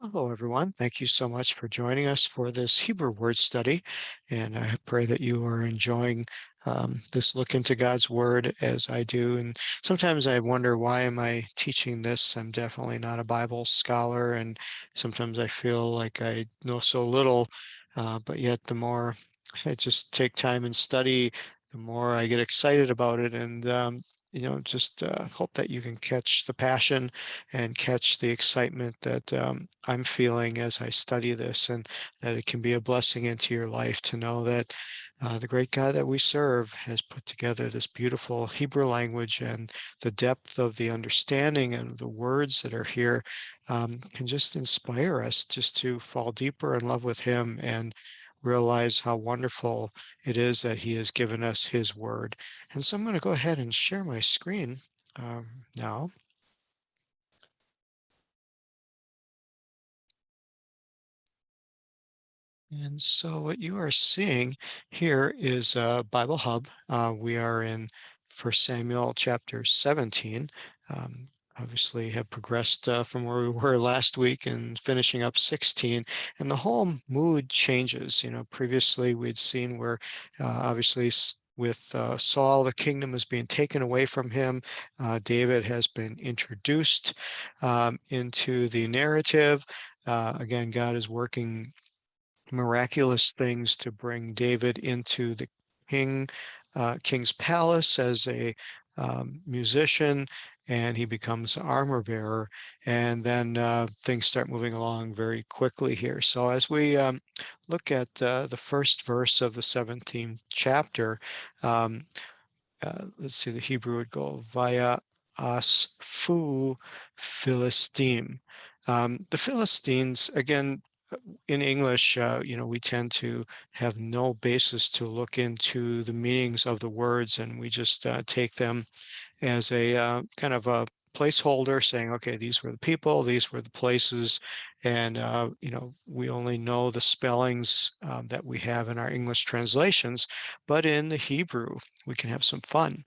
Hello, everyone. Thank you so much for joining us for this Hebrew word study. And I pray that you are enjoying this look into God's word as I do. And sometimes I wonder, why am I teaching this? I'm definitely not a Bible scholar. And sometimes I feel like I know so little. But yet, the more I just take time and study, the more I get excited about it. And just hope that you can catch the passion and catch the excitement that I'm feeling as I study this, and that it can be a blessing into your life to know that the great God that we serve has put together this beautiful Hebrew language, and the depth of the understanding and the words that are here can just inspire us just to fall deeper in love with Him and realize how wonderful it is that He has given us His word. And so I'm going to go ahead and share my screen now. And so what you are seeing here is a Bible Hub. We are in 1 Samuel chapter 17. Um, Obviously have progressed from where we were last week and finishing up 16. And the whole mood changes. Previously we'd seen where obviously with Saul, the kingdom is being taken away from him. David has been introduced into the narrative. Again, God is working miraculous things to bring David into the king's palace as a musician, and he becomes armor bearer. And then things start moving along very quickly here. So as we look at the first verse of the 17th chapter, um, let's see, the Hebrew would go via asfu Philistim. The Philistines, again, in English, we tend to have no basis to look into the meanings of the words, and we just take them as a kind of a placeholder saying, okay, these were the people, these were the places, and we only know the spellings that we have in our English translations. But in the Hebrew, we can have some fun.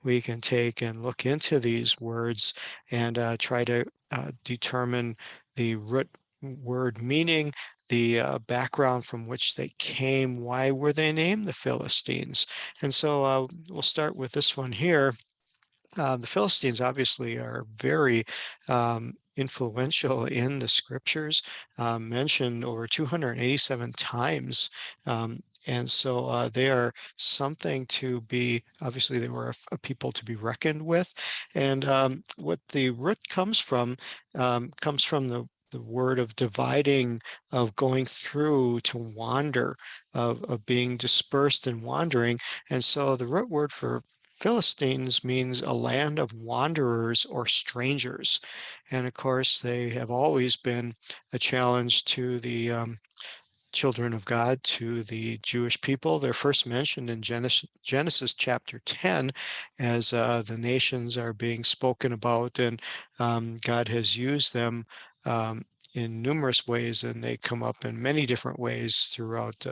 We can take and look into these words and try to determine the root word meaning, the background from which they came, why were they named the Philistines. And so we'll start with this one here. The Philistines obviously are very influential in the scriptures, mentioned over 287 times. And so they are something to be, obviously, they were a people to be reckoned with. And what the root comes from the word of dividing, of going through, to wander, of being dispersed and wandering. And so the root word for Philistines means a land of wanderers or strangers. And of course, they have always been a challenge to the children of God, to the Jewish people. They're first mentioned in Genesis chapter 10 as the nations are being spoken about, and God has used them um, in numerous ways, and they come up in many different ways throughout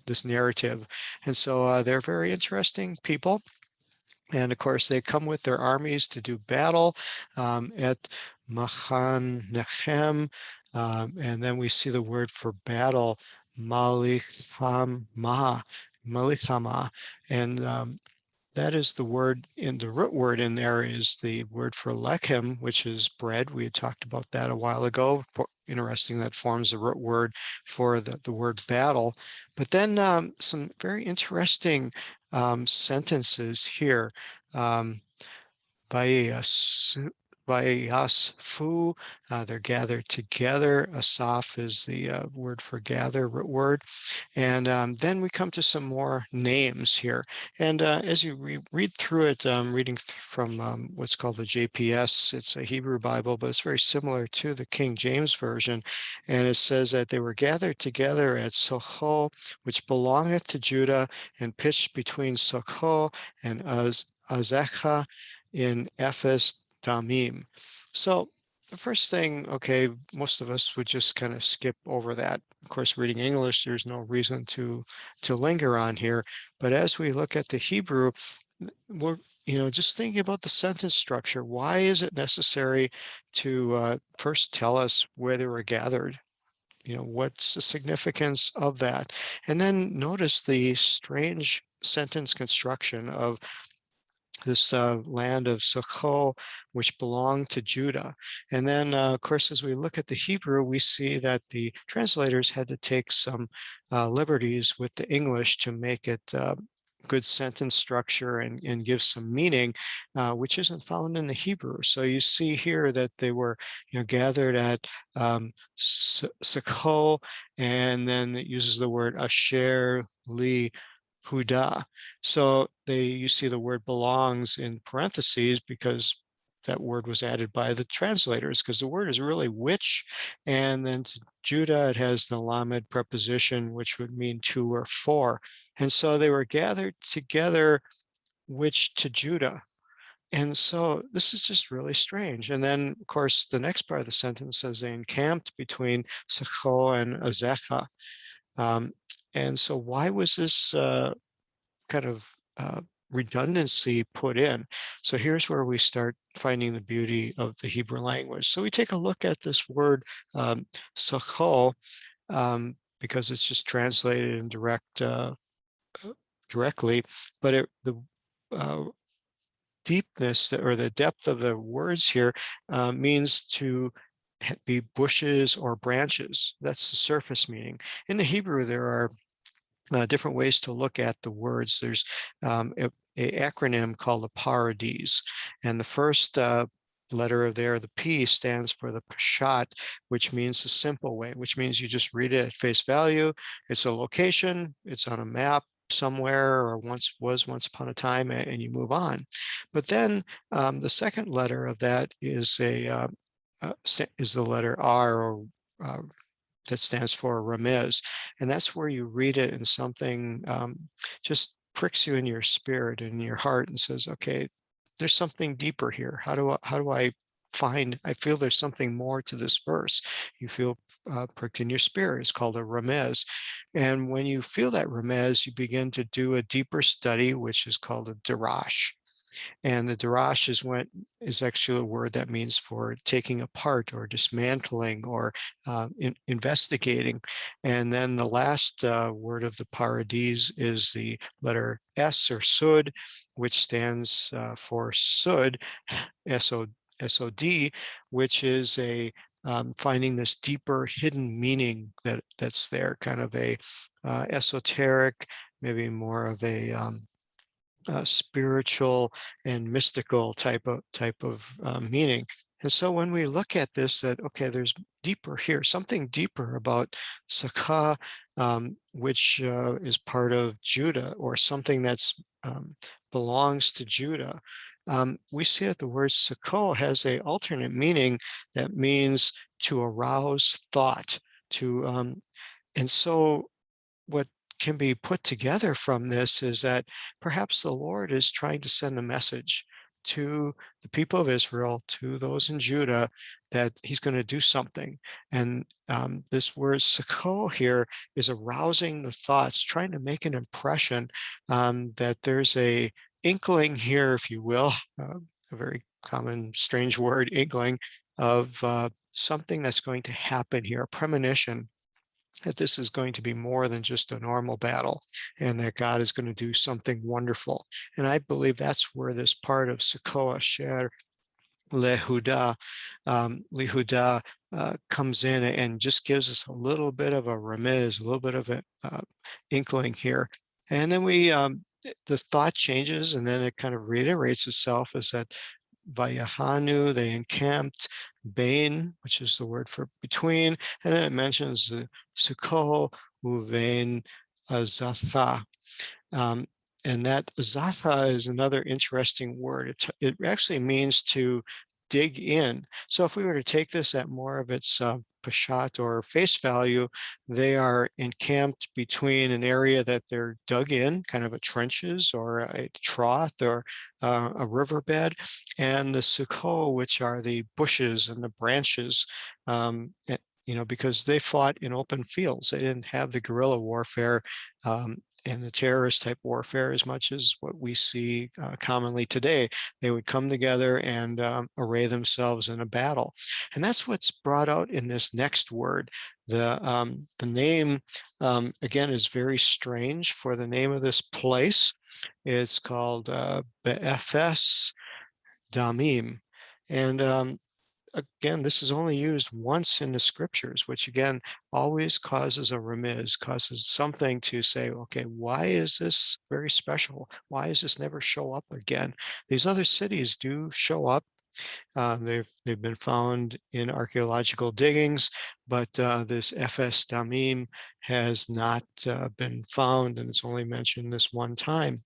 this narrative. And so they're very interesting people. And of course, they come with their armies to do battle at Machanechem. And then we see the word for battle, Malichama, Malichama. And that is the word, in the root word in there is the word for lechem, which is bread. We had talked about that a while ago. Interesting, that forms the root word for the word battle. But then some very interesting sentences here. Um, Vayas- Vayasfu, they're gathered together. Asaph is the word for gather, root word. And then we come to some more names here. And as you read through it, reading from what's called the JPS, it's a Hebrew Bible, but it's very similar to the King James Version. And it says that they were gathered together at Socho, which belongeth to Judah, and pitched between Socho and Azekah in Ephes Damim. So the first thing, okay, most of us would just kind of skip over that. Of course, reading English, there's no reason to linger on here. But as we look at the Hebrew, we're just thinking about the sentence structure, why is it necessary to first tell us where they were gathered? What's the significance of that? And then notice the strange sentence construction of this land of Sukkot, which belonged to Judah. And then, of course, as we look at the Hebrew, we see that the translators had to take some liberties with the English to make it good sentence structure and give some meaning, which isn't found in the Hebrew. So you see here that they were, gathered at Sukkot, and then it uses the word Asher Li Huda. So you see the word belongs in parentheses because that word was added by the translators, because the word is really which, and then to Judah it has the lamed preposition, which would mean to or for. And so they were gathered together, which to Judah. And so this is just really strange. And then, of course, the next part of the sentence says they encamped between Sukkot and Azekah. Um, and so why was this kind of redundancy put in? So here's where we start finding the beauty of the Hebrew language. So we take a look at this word Sukkot, because it's just translated in directly, but the uh, deepness or the depth of the words here means to be bushes or branches. That's the surface meaning. In the Hebrew, there are different ways to look at the words. There's a acronym called the parades, and the first letter of there, the P, stands for the Peshat, which means the simple way, which means you just read it at face value. It's a location, it's on a map somewhere, or once upon a time, and you move on. But then the second letter of that is is the letter R, or that stands for Ramez. And that's where you read it and something just pricks you in your spirit and your heart and says, okay, there's something deeper here. How do I I feel there's something more to this verse. You feel pricked in your spirit. It's called a Ramez. And when you feel that Ramez, you begin to do a deeper study, which is called a Darash. And the darash is actually a word that means for taking apart or dismantling or investigating. And then the last word of the paradis is the letter S, or sud, which stands for sud, S-O-D, which is finding this deeper hidden meaning that's there, kind of a esoteric, maybe more of a spiritual and mystical type of meaning. And so when we look at this, that okay, there's deeper here, something deeper about Sakha, which is part of Judah, or something that's belongs to Judah. We see that the word Sakho has a alternate meaning that means to arouse thought, and so what can be put together from this is that perhaps the Lord is trying to send a message to the people of Israel, to those in Judah, that he's going to do something. And this word "sako" here is arousing the thoughts, trying to make an impression that there's a inkling here, if you will, a very common, strange word, inkling, of something that's going to happen here, a premonition that this is going to be more than just a normal battle, and that God is going to do something wonderful. And I believe that's where this part of Sekoa Sher Lehuda, Lehuda comes in and just gives us a little bit of a remiz, a little bit of an inkling here. And then the thought changes, and then it kind of reiterates itself, as that Vayahanu, they encamped, Bain, which is the word for between, and then it mentions the Sukkot, Uvain, Azatha. Um, and that Zatha is another interesting word. It actually means to dig in. So if we were to take this at more of its pashat, or face value, they are encamped between an area that they're dug in, kind of a trenches or a trough or a riverbed, and the sukkot, which are the bushes and the branches, because they fought in open fields. They didn't have the guerrilla warfare, in the terrorist type warfare as much as what we see commonly today. They would come together and array themselves in a battle. And that's what's brought out in this next word. The name, again, is very strange for the name of this place. It's called Be'efes Damim. And again, this is only used once in the scriptures, which again always causes a remiz, causes something to say, okay, why is this very special? Why does this never show up again? These other cities do show up. They've been found in archaeological diggings, but this FS Damim has not been found, and it's only mentioned this one time.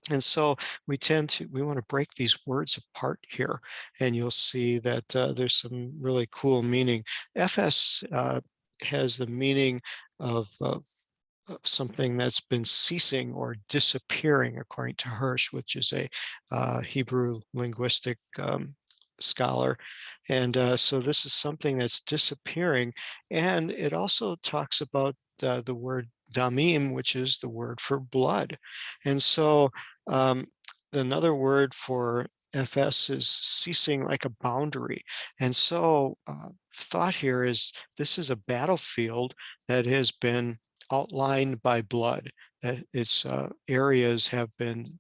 And so we want to break these words apart here, and you'll see that there's some really cool meaning. FS has the meaning of something that's been ceasing or disappearing, according to Hirsch, which is a Hebrew linguistic scholar. And so this is something that's disappearing. And it also talks about the word damim, which is the word for blood. And so um, another word for FS is ceasing like a boundary. And so thought here is this is a battlefield that has been outlined by blood, that its areas have been,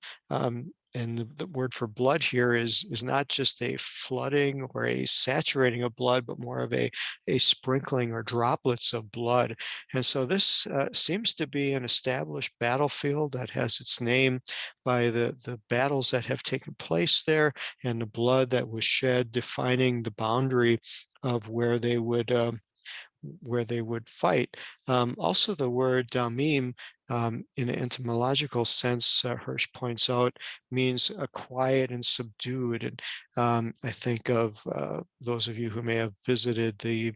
and the word for blood here is not just a flooding or a saturating of blood, but more of a sprinkling or droplets of blood. And so this seems to be an established battlefield that has its name by the battles that have taken place there and the blood that was shed, defining the boundary of where they would fight. Also, the word damim, in an etymological sense, Hirsch points out, means quiet and subdued. And I think of those of you who may have visited the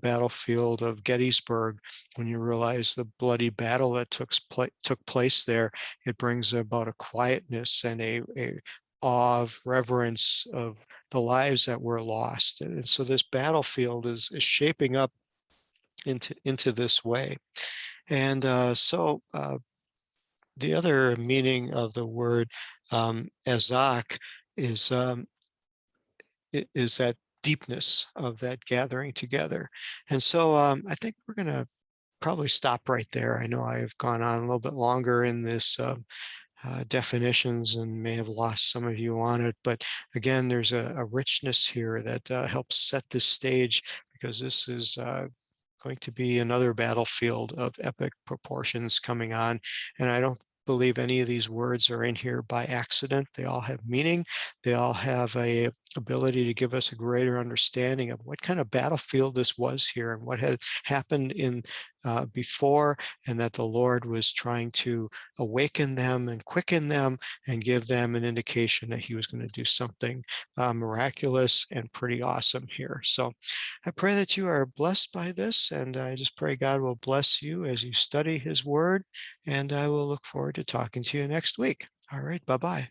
battlefield of Gettysburg, when you realize the bloody battle that took place there, it brings about a quietness and a awe of reverence of the lives that were lost. And so this battlefield is shaping up into this way. And the other meaning of the word ezak is is that deepness of that gathering together. And so I think we're going to probably stop right there. I know I've gone on a little bit longer in this definitions and may have lost some of you on it. But again, there's a richness here that helps set the stage, because this is going to be another battlefield of epic proportions coming on. And I don't believe any of these words are in here by accident. They all have meaning. They all have a ability to give us a greater understanding of what kind of battlefield this was here and what had happened in before, and that the Lord was trying to awaken them and quicken them and give them an indication that he was going to do something miraculous and pretty awesome here. So I pray that you are blessed by this, and I just pray God will bless you as you study his word, and I will look forward to talking to you next week. All right, bye-bye.